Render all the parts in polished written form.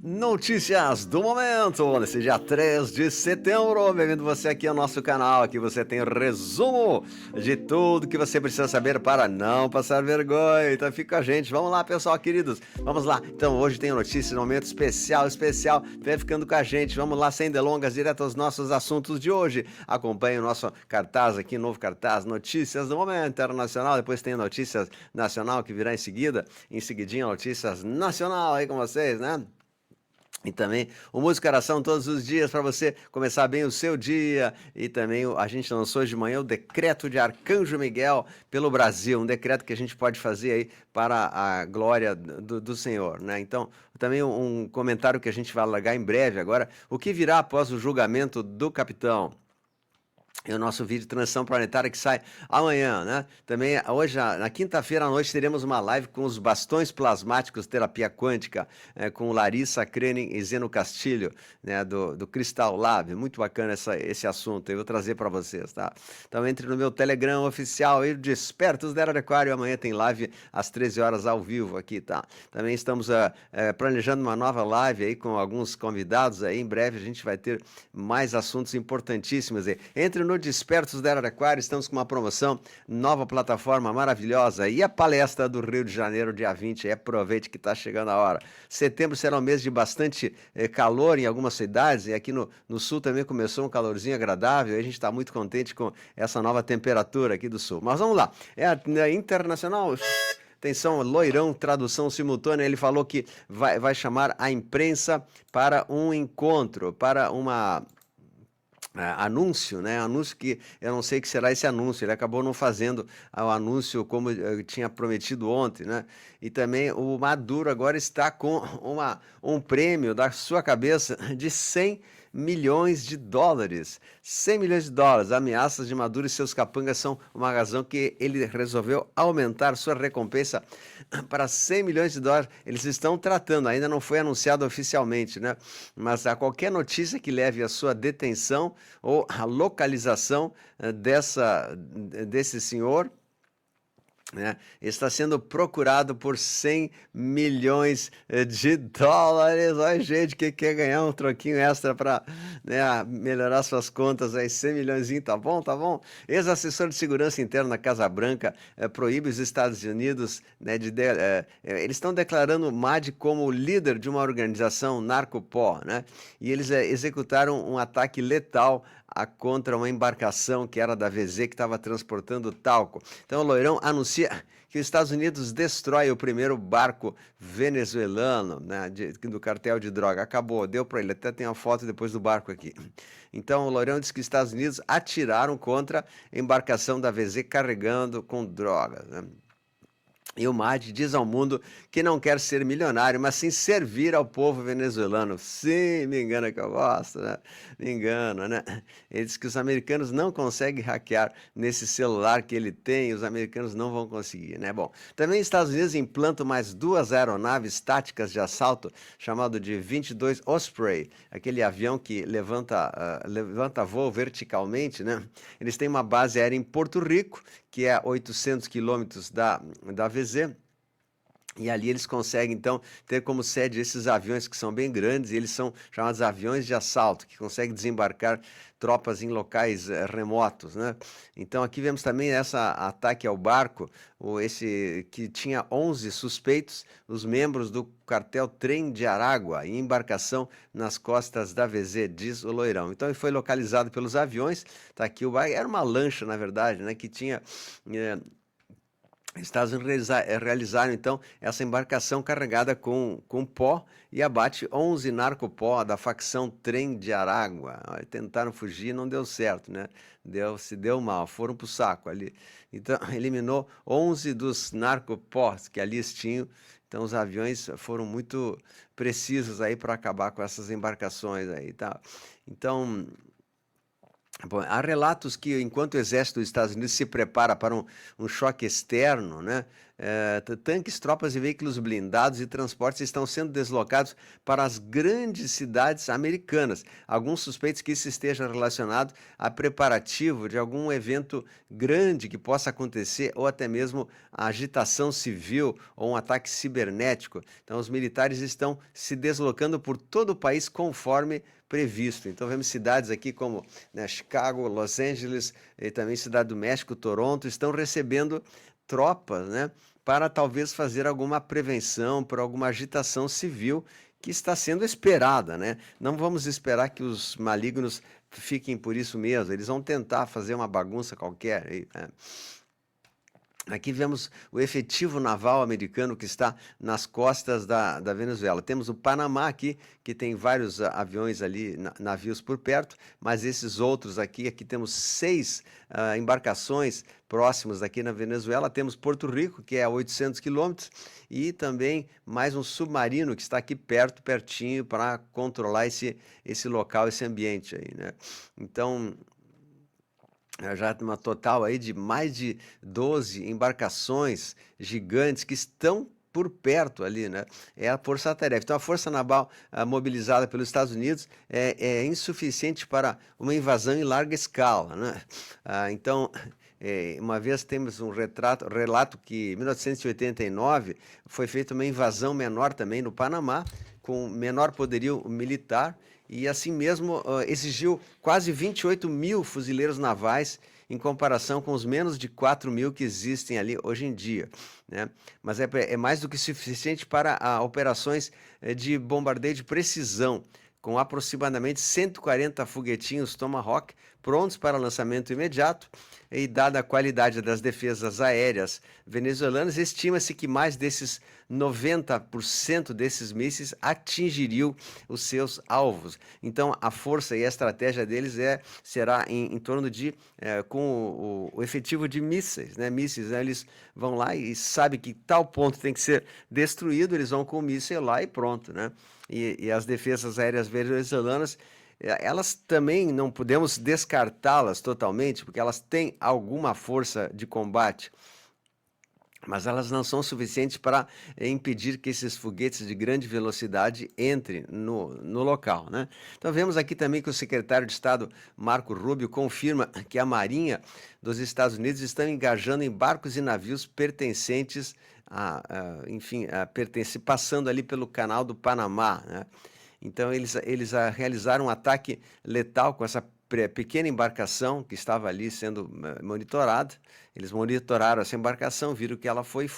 Notícias do momento, nesse dia 3 de setembro. Bem-vindo você aqui ao nosso canal. Aqui você tem resumo de tudo que você precisa saber para não passar vergonha. Então fica com a gente. Vamos lá, pessoal queridos. Vamos lá. Então hoje tem notícias, um momento especial. Vem ficando com a gente. Vamos lá, sem delongas, direto aos nossos assuntos de hoje. Acompanhe o nosso cartaz aqui, novo cartaz, Notícias do Momento Internacional. Depois tem Notícias Nacional que virá em seguida. Em seguidinho, Notícias Nacional aí com vocês, né? E também o Música Oração todos os dias para você começar bem o seu dia. E também a gente lançou hoje de manhã o decreto de Arcanjo Miguel pelo Brasil, um decreto que a gente pode fazer aí para a glória do Senhor, né? Então, também um comentário que a gente vai largar em breve agora, o que virá após o julgamento do capitão. E o nosso vídeo de transição planetária que sai amanhã, né? Também hoje, na quinta-feira à noite, teremos uma live com os bastões plasmáticos terapia quântica, com Larissa Krenin e Zeno Castilho, né, do Crystal Lab. Muito bacana esse assunto, eu vou trazer para vocês, tá? Então entre no meu Telegram oficial aí, Despertos da Era de Aquário, amanhã tem live às 13 horas ao vivo aqui, tá? Também estamos planejando uma nova live aí com alguns convidados aí, em breve a gente vai ter mais assuntos importantíssimos aí. Entre no Despertos da Era de Aquário, estamos com uma promoção, nova plataforma maravilhosa e a palestra do Rio de Janeiro, dia 20, aí aproveite que está chegando a hora. Setembro será um mês de bastante calor em algumas cidades, e aqui no sul também começou um calorzinho agradável, e a gente está muito contente com essa nova temperatura aqui do sul. Mas vamos lá, é internacional... Atenção, Loirão, tradução simultânea, ele falou que vai chamar a imprensa para um encontro, para uma... anúncio, né? Anúncio que eu não sei que será esse anúncio. Ele acabou não fazendo o anúncio como eu tinha prometido ontem, né? E também o Maduro agora está com um prêmio da sua cabeça de 100 milhões de dólares. 100 milhões de dólares. Ameaças de Maduro e seus capangas são uma razão que ele resolveu aumentar sua recompensa para 100 milhões de dólares. Eles estão tratando, ainda não foi anunciado oficialmente, né? Mas a qualquer notícia que leve à sua detenção ou a localização desse senhor, né, está sendo procurado por 100 milhões de dólares. Olha, gente que quer ganhar um troquinho extra para, né, melhorar suas contas aí, 100 milhões, tá bom, tá bom? Ex-assessor de segurança interna da Casa Branca proíbe os Estados Unidos, né, eles estão declarando o MAD como líder de uma organização narcopó, né? E eles executaram um ataque letal contra uma embarcação que era da VZ que estava transportando talco. Então o Loirão anuncia que os Estados Unidos destrói o primeiro barco venezuelano, né, do cartel de droga. Acabou, deu para ele. Até tem a foto depois do barco aqui. Então o Loirão diz que os Estados Unidos atiraram contra a embarcação da VZ carregando com drogas, né? E o MAD diz ao mundo que não quer ser milionário, mas sim servir ao povo venezuelano. Sim, me engana que eu gosto, né? Me engana, né? Ele diz que os americanos não conseguem hackear nesse celular que ele tem, os americanos não vão conseguir, né? Bom, também os Estados Unidos implantam mais 2 aeronaves táticas de assalto, chamado de 22 Osprey, aquele avião que levanta voo verticalmente, né? Eles têm uma base aérea em Porto Rico, que é a 800 quilômetros da VZ, e ali eles conseguem, então, ter como sede esses aviões que são bem grandes, e eles são chamados aviões de assalto, que conseguem desembarcar tropas em locais remotos, né? Então aqui vemos também esse ataque ao barco, esse que tinha 11 suspeitos, os membros do cartel Trem de Aragua, em embarcação nas costas da VZ, diz o Loirão. Então ele foi localizado pelos aviões, tá aqui o barco, era uma lancha, na verdade, né, que tinha... Estados Unidos realizaram, então, essa embarcação carregada com pó e abate 11 narcopó da facção Trem de Aragua. Tentaram fugir, não deu certo, né? Se deu mal, foram para o saco ali. Então, eliminou 11 dos narcopós que ali tinham. Então, os aviões foram muito precisos aí para acabar com essas embarcações aí, tá? Então... Bom, há relatos que, enquanto o exército dos Estados Unidos se prepara para um choque externo, né, tanques, tropas e veículos blindados e transportes estão sendo deslocados para as grandes cidades americanas. Alguns suspeitos que isso esteja relacionado a preparativo de algum evento grande que possa acontecer, ou até mesmo a agitação civil ou um ataque cibernético. Então, os militares estão se deslocando por todo o país conforme previsto. Então, vemos cidades aqui como, né, Chicago, Los Angeles e também Cidade do México, Toronto, estão recebendo tropas, né, para talvez fazer alguma prevenção, por alguma agitação civil que está sendo esperada, né? Não vamos esperar que os malignos fiquem por isso mesmo, eles vão tentar fazer uma bagunça qualquer, né? Aqui vemos o efetivo naval americano que está nas costas da Venezuela. Temos o Panamá aqui, que tem vários aviões ali, navios por perto, mas esses outros aqui temos 6 embarcações próximos aqui na Venezuela. Temos Porto Rico, que é a 800 quilômetros, e também mais um submarino que está aqui pertinho, para controlar esse local, esse ambiente aí, né? Então, já tem uma total aí de mais de 12 embarcações gigantes que estão por perto ali, né? É a força-tarefa. Então, a força naval mobilizada pelos Estados Unidos é insuficiente para uma invasão em larga escala, né? Então, uma vez temos um relato que em 1989 foi feita uma invasão menor também no Panamá, com menor poderio militar, e assim mesmo exigiu quase 28 mil fuzileiros navais, em comparação com os menos de 4 mil que existem ali hoje em dia, né? Mas é mais do que suficiente para operações de bombardeio de precisão, com aproximadamente 140 foguetinhos Tomahawk prontos para lançamento imediato. E dada a qualidade das defesas aéreas venezuelanas, estima-se que mais desses 90% desses mísseis atingiriam os seus alvos. Então, a força e a estratégia deles será em torno de, com o efetivo de mísseis, né? Mísseis, né? Eles vão lá e sabem que tal ponto tem que ser destruído, eles vão com o míssil lá e pronto, né? E as defesas aéreas venezuelanas, elas também não podemos descartá-las totalmente, porque elas têm alguma força de combate, mas elas não são suficientes para impedir que esses foguetes de grande velocidade entrem no local, né? Então, vemos aqui também que o secretário de Estado, Marco Rubio, confirma que a Marinha dos Estados Unidos está engajando em barcos e navios pertencentes passando ali pelo Canal do Panamá, né? Então, eles realizaram um ataque letal com essa pequena embarcação que estava ali sendo monitorada. Eles monitoraram essa embarcação, viram que ela foi.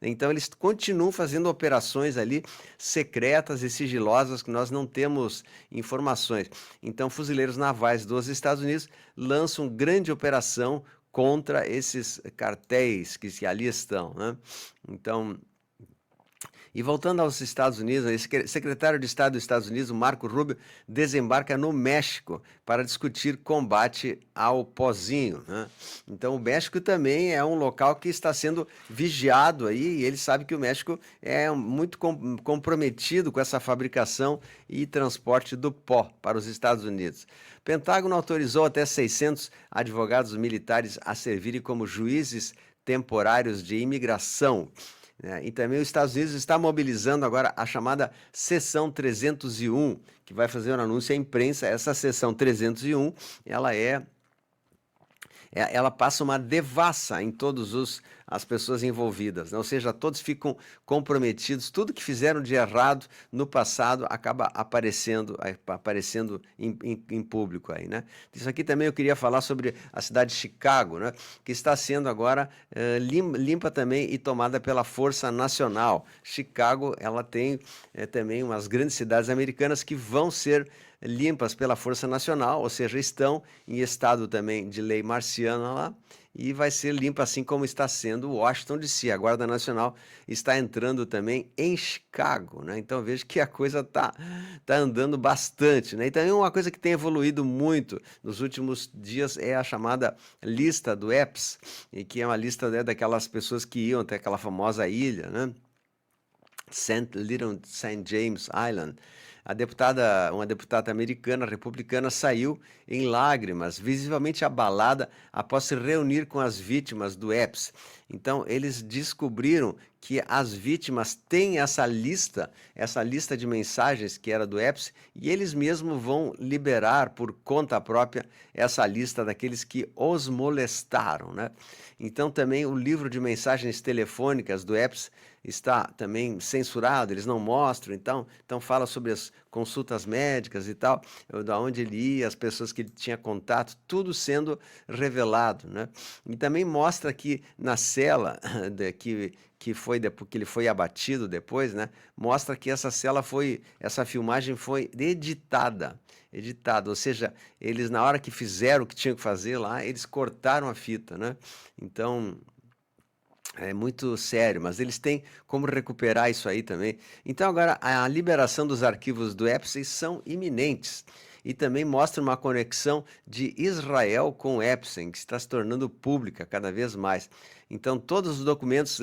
Então, eles continuam fazendo operações ali secretas e sigilosas que nós não temos informações. Então, fuzileiros navais dos Estados Unidos lançam grande operação contra esses cartéis que ali estão, né? Então, e voltando aos Estados Unidos, o secretário de Estado dos Estados Unidos, Marco Rubio, desembarca no México para discutir combate ao pozinho, né? Então, o México também é um local que está sendo vigiado aí, e ele sabe que o México é muito comprometido com essa fabricação e transporte do pó para os Estados Unidos. O Pentágono autorizou até 600 advogados militares a servirem como juízes temporários de imigração. E também os Estados Unidos está mobilizando agora a chamada Seção 301, que vai fazer um anúncio à imprensa. Essa Seção 301, ela passa uma devassa em todas as pessoas envolvidas, né? Ou seja, todos ficam comprometidos, tudo que fizeram de errado no passado acaba aparecendo em público aí, né? Isso aqui também eu queria falar sobre a cidade de Chicago, né? Que está sendo agora limpa também e tomada pela Força Nacional. Chicago, ela tem também umas grandes cidades americanas que vão ser limpas pela Força Nacional, ou seja, estão em estado também de lei marciana lá, e vai ser limpa assim como está sendo Washington DC. A Guarda Nacional está entrando também em Chicago, né? Então veja que a coisa tá andando bastante, né? E também uma coisa que tem evoluído muito nos últimos dias é a chamada lista do EPS, e que é uma lista, né, daquelas pessoas que iam até aquela famosa ilha, né? Little St. James Island. uma deputada americana, republicana, saiu em lágrimas, visivelmente abalada após se reunir com as vítimas do Epstein. Então, eles descobriram que as vítimas têm essa lista de mensagens que era do Epstein, e eles mesmos vão liberar por conta própria essa lista daqueles que os molestaram, né? Então, também o livro de mensagens telefônicas do Epstein está também censurado, eles não mostram, então fala sobre as consultas médicas e tal, da onde ele ia, as pessoas que ele tinha contato, tudo sendo revelado, né? E também mostra que na cela que ele foi abatido depois, né? Mostra que essa filmagem foi editada, ou seja, eles na hora que fizeram o que tinham que fazer lá, eles cortaram a fita, né? Então é muito sério, mas eles têm como recuperar isso aí também. Então agora a liberação dos arquivos do Epstein são iminentes. E também mostra uma conexão de Israel com o Epstein, que está se tornando pública cada vez mais. Então todos os documentos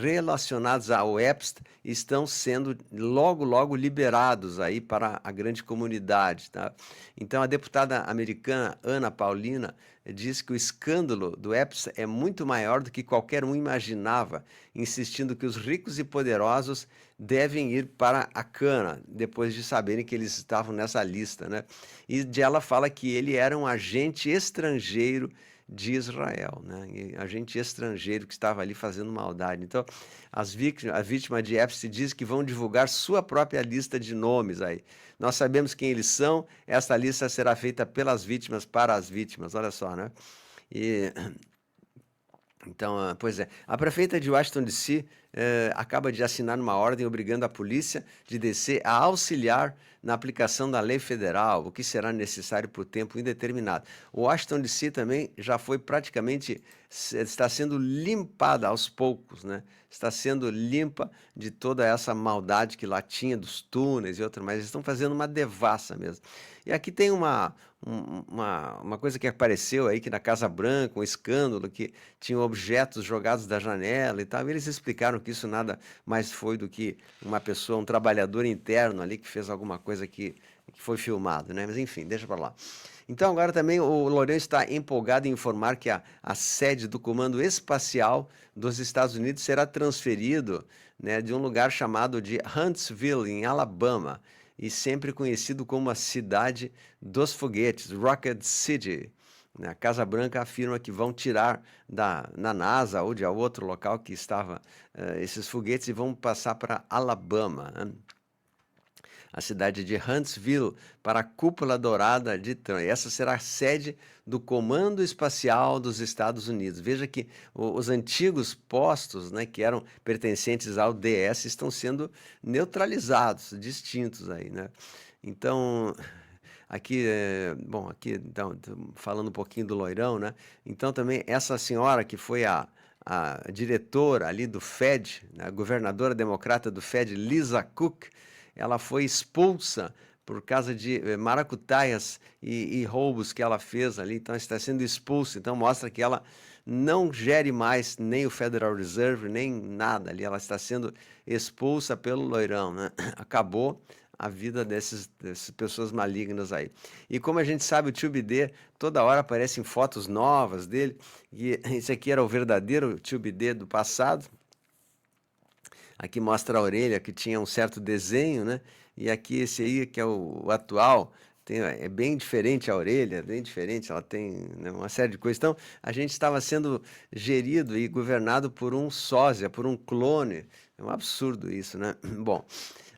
relacionados ao Epstein estão sendo logo liberados aí para a grande comunidade, tá? Então a deputada americana Ana Paulina diz que o escândalo do Epstein é muito maior do que qualquer um imaginava, insistindo que os ricos e poderosos devem ir para a cana, depois de saberem que eles estavam nessa lista, né? E ela fala que ele era um agente estrangeiro de Israel, né? E agente estrangeiro que estava ali fazendo maldade. Então, a vítima de Epstein diz que vão divulgar sua própria lista de nomes aí. Nós sabemos quem eles são, essa lista será feita pelas vítimas para as vítimas, olha só, né? E então, pois é, a prefeita de Washington DC acaba de assinar uma ordem obrigando a polícia de DC a auxiliar na aplicação da lei federal, o que será necessário por tempo indeterminado. O Washington DC também já foi praticamente, está sendo limpada aos poucos, né? Está sendo limpa de toda essa maldade que lá tinha, dos túneis e outras, mas eles estão fazendo uma devassa mesmo. E aqui tem uma coisa que apareceu aí, que na Casa Branca, um escândalo, que tinham objetos jogados da janela e tal, e eles explicaram que isso nada mais foi do que uma pessoa, um trabalhador interno ali, que fez alguma coisa que foi filmado, né? Mas enfim, deixa para lá. Então agora também o Lourenço está empolgado em informar que a sede do Comando Espacial dos Estados Unidos será transferido, né, de um lugar chamado de Huntsville, em Alabama, e sempre conhecido como a cidade dos foguetes, Rocket City. A Casa Branca afirma que vão tirar na NASA ou de outro local que estava esses foguetes e vão passar para Alabama, né? A cidade de Huntsville, para a cúpula dourada de Trump. Essa será a sede do Comando Espacial dos Estados Unidos. Veja que os antigos postos, né, que eram pertencentes ao DS, estão sendo neutralizados, distintos aí, né? Então, aqui, aqui então, falando um pouquinho do Loirão, né? Então também essa senhora que foi a diretora ali do Fed, né, a governadora democrata do Fed, Lisa Cook, ela foi expulsa por causa de maracutaias e roubos que ela fez ali, então está sendo expulsa, então mostra que ela não gere mais nem o Federal Reserve, nem nada ali, ela está sendo expulsa pelo Loirão, né? Acabou a vida dessas pessoas malignas aí. E como a gente sabe, o Tio Bidê, toda hora aparecem fotos novas dele, e esse aqui era o verdadeiro Tio Bidê do passado. Aqui mostra a orelha, que tinha um certo desenho, né? E aqui esse aí, que é o atual, é bem diferente a orelha, é bem diferente, ela tem, né, uma série de coisas. Então, a gente estava sendo gerido e governado por um sósia, por um clone. É um absurdo isso, né? Bom,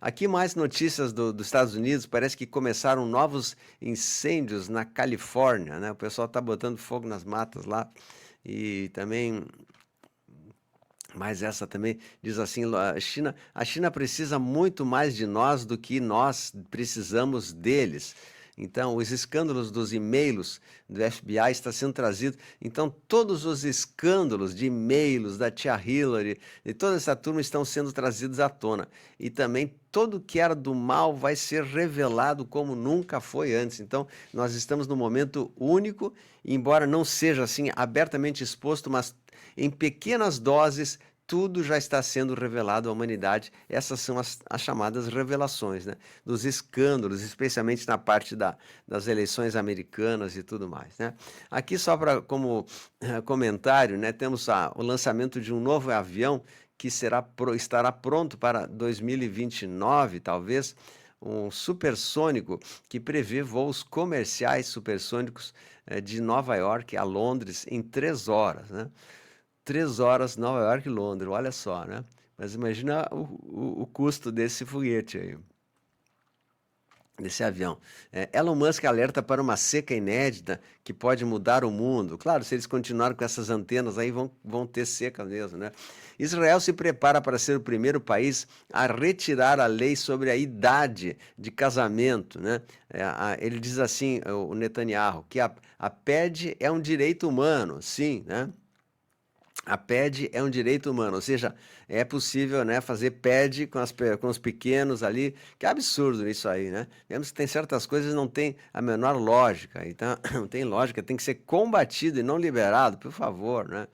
aqui mais notícias dos Estados Unidos. Parece que começaram novos incêndios na Califórnia, né? O pessoal está botando fogo nas matas lá. E também... Mas essa também diz assim, a China precisa muito mais de nós do que nós precisamos deles. Então, os escândalos dos e-mails do FBI estão sendo trazidos. Então, todos os escândalos de e-mails da tia Hillary e toda essa turma estão sendo trazidos à tona. E também tudo que era do mal vai ser revelado como nunca foi antes. Então, nós estamos num momento único, embora não seja assim abertamente exposto, mas em pequenas doses tudo já está sendo revelado à humanidade. Essas são as chamadas revelações, né? Dos escândalos, especialmente na parte das eleições americanas e tudo mais, né? Aqui só para como comentário, né? Temos o lançamento de um novo avião que estará pronto para 2029, talvez, um supersônico que prevê voos comerciais supersônicos de Nova York a Londres em 3 horas, né? 3 horas, Nova York e Londres, olha só, né? Mas imagina o custo desse foguete aí, desse avião. Elon Musk alerta para uma seca inédita que pode mudar o mundo. Claro, se eles continuarem com essas antenas aí, vão ter seca mesmo, né? Israel se prepara para ser o primeiro país a retirar a lei sobre a idade de casamento, né? Ele diz assim, o Netanyahu, que a PED é um direito humano, sim, né? A PED é um direito humano, ou seja, é possível, né, fazer PED com os pequenos ali, que é absurdo isso aí, né? Vemos que tem certas coisas que não tem a menor lógica, então não tem lógica, tem que ser combatido e não liberado, por favor, né?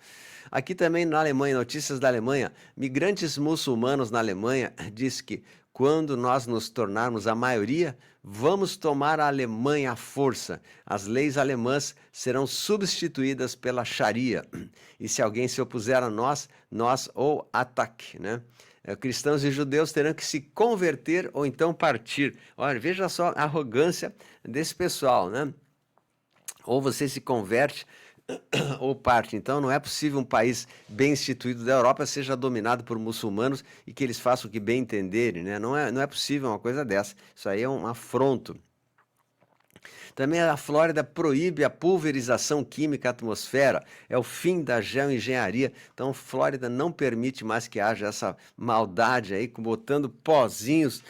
Aqui também na Alemanha, notícias da Alemanha, migrantes muçulmanos na Alemanha diz que quando nós nos tornarmos a maioria, vamos tomar a Alemanha à força. As leis alemãs serão substituídas pela Sharia. E se alguém se opuser a nós ou ataque, né? Cristãos e judeus terão que se converter ou então partir. Olha, veja só a arrogância desse pessoal, né? Ou você se converte ou parte. Então não é possível um país bem instituído da Europa seja dominado por muçulmanos e que eles façam o que bem entenderem, né? Não é possível uma coisa dessa. Isso aí é um afronto. Também a Flórida proíbe a pulverização química à atmosfera, é o fim da geoengenharia. Então, Flórida não permite mais que haja essa maldade aí, botando pozinhos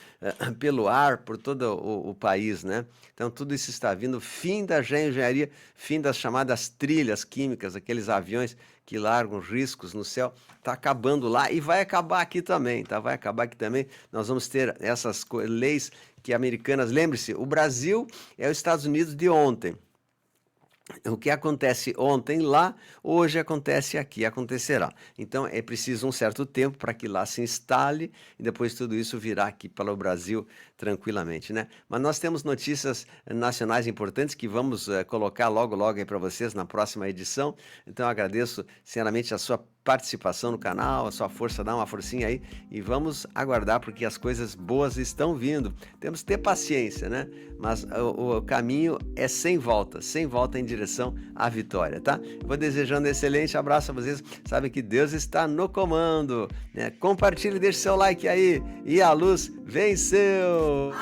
pelo ar por todo o país, né? Então, tudo isso está vindo, fim da geoengenharia, fim das chamadas trilhas químicas, aqueles aviões que largam riscos no céu, está acabando lá e vai acabar aqui também, tá? Vai acabar aqui também. Nós vamos ter essas leis que americanas, lembre-se, o Brasil é os Estados Unidos de ontem. O que acontece ontem lá, hoje acontece aqui, acontecerá. Então é preciso um certo tempo para que lá se instale e depois tudo isso virá aqui para o Brasil tranquilamente, né? Mas nós temos notícias nacionais importantes que vamos colocar logo aí para vocês na próxima edição. Então eu agradeço sinceramente a sua participação no canal, a sua força, dá uma forcinha aí e vamos aguardar porque as coisas boas estão vindo. Temos que ter paciência, né? Mas o caminho é sem volta em direção à vitória, tá? Vou desejando um excelente abraço a vocês. Sabe que Deus está no comando, né? Compartilhe, deixe seu like aí e a luz venceu!